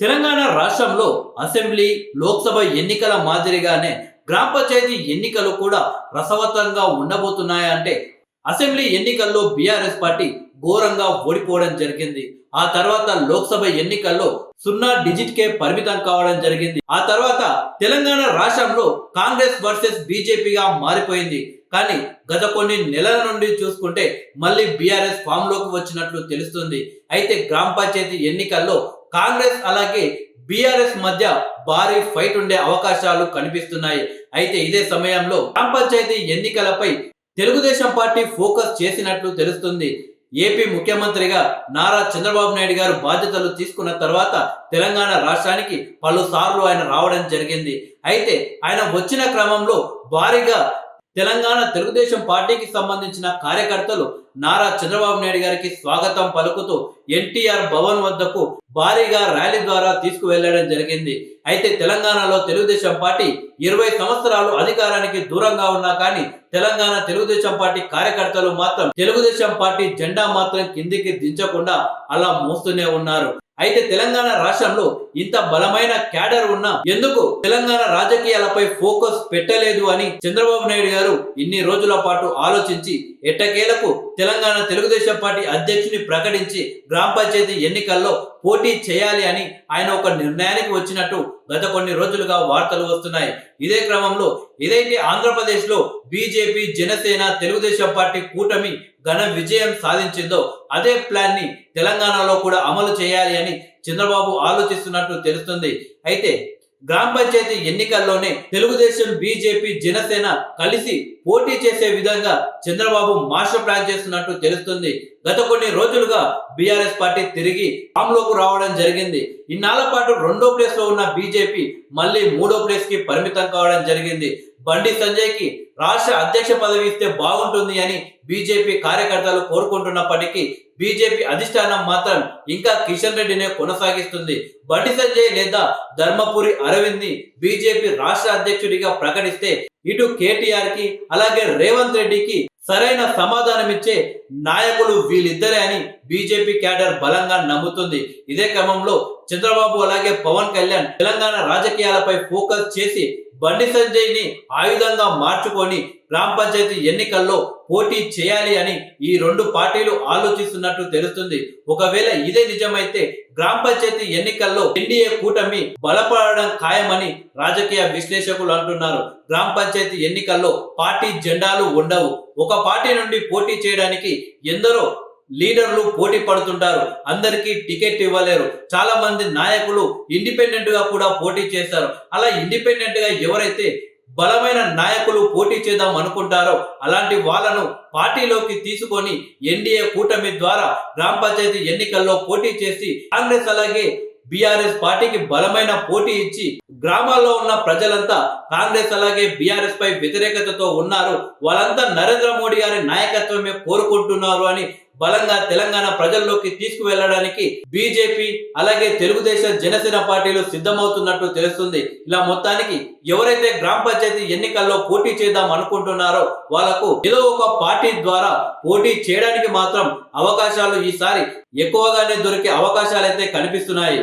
తెలంగాణ రాష్ట్రంలో అసెంబ్లీ, లోక్సభ ఎన్నికల మాదిరిగానే గ్రామ పంచాయతీ ఎన్నికలు కూడా రసవత్తంగా ఉండబోతున్నాయంటే అసెంబ్లీ ఎన్నికల్లో బీఆర్ఎస్ పార్టీ ఘోరంగా ఓడిపోవడం జరిగింది. ఆ తర్వాత లోక్సభ ఎన్నికల్లో 0 డిజిట్కే పరిమితం కావడం జరిగింది. ఆ తర్వాత తెలంగాణ రాష్ట్రంలో కాంగ్రెస్ వర్సెస్ బీజేపీగా మారిపోయింది. కానీ గత కొన్ని నెలల నుండి చూసుకుంటే మళ్ళీ బీఆర్ఎస్ ఫామ్ లోకి వచ్చినట్లు తెలుస్తుంది. అయితే గ్రామ పంచాయతీ ఎన్నికల్లో కాంగ్రెస్ అలాగే బీఆర్ఎస్ మధ్య భారీ ఫైట్ ఉండే అవకాశాలు కనిపిస్తున్నాయి. అయితే ఇదే సమయంలో గ్రామ పంచాయతీ ఎన్నికలపై తెలుగుదేశం పార్టీ ఫోకస్ చేసినట్లు తెలుస్తుంది. ఏపీ ముఖ్యమంత్రిగా నారా చంద్రబాబు నాయుడు గారు బాధ్యతలు తీసుకున్న తర్వాత తెలంగాణ రాష్ట్రానికి పలుసార్లు ఆయన రావడం జరిగింది. అయితే ఆయన వచ్చిన క్రమంలో భారీగా తెలంగాణ తెలుగుదేశం పార్టీకి సంబంధించిన కార్యకర్తలు నారా చంద్రబాబు నాయుడు గారికి స్వాగతం పలుకుతూ ఎన్టీఆర్ భవన్ వద్దకు భారీగా ర్యాలీ ద్వారా తీసుకువెళ్లడం జరిగింది. అయితే తెలంగాణలో తెలుగుదేశం పార్టీ 20 సంవత్సరాలు అధికారానికి దూరంగా ఉన్నా కానీ తెలంగాణ తెలుగుదేశం పార్టీ కార్యకర్తలు మాత్రం తెలుగుదేశం పార్టీ జెండా మాత్రం కిందికి దించకుండా అలా మోస్తూనే ఉన్నారు. అయితే తెలంగాణ రాష్ట్రంలో ఇంత బలమైన క్యాడర్ ఉన్నా ఎందుకు తెలంగాణ రాజకీయాలపై ఫోకస్ పెట్టలేదు అని చంద్రబాబు నాయుడు గారు ఇన్ని రోజుల పాటు ఆలోచించి ఎట్టకేలకు తెలంగాణ తెలుగుదేశం పార్టీ అధ్యక్షుని ప్రకటించి గ్రామ పంచాయతీ ఎన్నికల్లో పోటీ చేయాలి అని ఆయన ఒక నిర్ణయానికి వచ్చినట్టు గత కొన్ని రోజులుగా వార్తలు వస్తున్నాయి. ఇదే క్రమంలో ఏదైతే ఆంధ్రప్రదేశ్ లో బీజేపీ, జనసేన, తెలుగుదేశం పార్టీ కూటమి ఘన విజయం సాధించిందో అదే ప్లాన్ ని తెలంగాణలో కూడా అమలు చేయాలి అని చంద్రబాబు ఆలోచిస్తున్నట్టు తెలుస్తుంది. అయితే గ్రామ పంచాయతీ ఎన్నికల్లోనే తెలుగుదేశం, బీజేపీ, జనసేన కలిసి పోటీ చేసే విధంగా చంద్రబాబు మాస్టర్ ప్లాన్ చేస్తున్నట్టు తెలుస్తుంది. గత కొన్ని రోజులుగా బీఆర్ఎస్ పార్టీ తిరిగి ఫామ్లోకి రావడం జరిగింది. ఇన్నాళ్ల పాటు 2వ ప్లేస్ లో ఉన్న బీజేపీ మళ్ళీ 3వ ప్లేస్ కి పరిమితం కావడం జరిగింది. బండి సంజయ్ కి రాష్ట్ర అధ్యక్ష పదవి ఇస్తే బాగుంటుంది అని బీజేపీ కార్యకర్తలు కోరుకుంటున్నప్పటికీ బీజేపీ అధిష్టానం మాత్రం ఇంకా కిషన్ రెడ్డినే కొనసాగిస్తుంది. బండి సంజయ్ లేదా ధర్మపురి అరవింద్ ని బీజేపీ రాష్ట్ర అధ్యక్షుడిగా ప్రకటిస్తే ఇటు కేటీఆర్ కి అలాగే రేవంత్ రెడ్డికి సరైన సమాధానమిచ్చే నాయకులు వీళ్ళిద్దరే అని బీజేపీ క్యాడర్ బలంగా నమ్ముతుంది. ఇదే క్రమంలో చంద్రబాబు అలాగే పవన్ కళ్యాణ్ తెలంగాణ రాజకీయాలపై ఫోకస్ చేసి బండి సంజయ్ ని ఆయుధంగా మార్చుకొని గ్రామ పంచాయతీ ఎన్నికల్లో పోటీ చేయాలి అని ఈ 2 పార్టీలు ఆలోచిస్తున్నట్టు తెలుస్తుంది. ఒకవేళ ఇదే నిజమైతే గ్రామ పంచాయతీ ఎన్నికల్లో ఎన్డీఏ కూటమి బలపడడం ఖాయమని రాజకీయ విశ్లేషకులు అంటున్నారు. గ్రామ పంచాయతీ ఎన్నికల్లో పార్టీ జెండాలు ఉండవు. ఒక పార్టీ నుండి పోటీ చేయడానికి ఎందరో లీడర్లు పోటీ పడుతుంటారు. అందరికీ టికెట్ ఇవ్వలేరు. చాలా మంది నాయకులు ఇండిపెండెంట్ గా కూడా పోటీ చేస్తారు. అలా ఇండిపెండెంట్ గా ఎవరైతే బలమైన నాయకులు పోటీ చేద్దాం అనుకుంటారో అలాంటి వాళ్ళను పార్టీలోకి తీసుకొని ఎన్డీఏ కూటమి ద్వారా గ్రామ పంచాయతీ ఎన్నికల్లో పోటీ చేసి కాంగ్రెస్ అలాగే బీఆర్ఎస్ పార్టీకి బలమైన పోటీ ఇచ్చి గ్రామాల్లో ఉన్న ప్రజలంతా కాంగ్రెస్ అలాగే బీఆర్ఎస్ పై వ్యతిరేకతతో ఉన్నారు, వాళ్ళంతా నరేంద్ర మోడీ గారి నాయకత్వమే కోరుకుంటున్నారు అని బలంగా తెలంగాణ ప్రజల్లోకి తీసుకువెళ్ళడానికి బీజేపీ అలాగే తెలుగుదేశం, జనసేన పార్టీలు సిద్ధమవుతున్నట్టు తెలుస్తుంది. ఇలా మొత్తానికి ఎవరైతే గ్రామ పంచాయతీ ఎన్నికల్లో పోటీ చేద్దాం అనుకుంటున్నారో వాళ్లకు ఏదో ఒక పార్టీ ద్వారా పోటీ చేయడానికి మాత్రం అవకాశాలు ఈసారి ఎక్కువగానే దొరికే అవకాశాలు అయితే కనిపిస్తున్నాయి.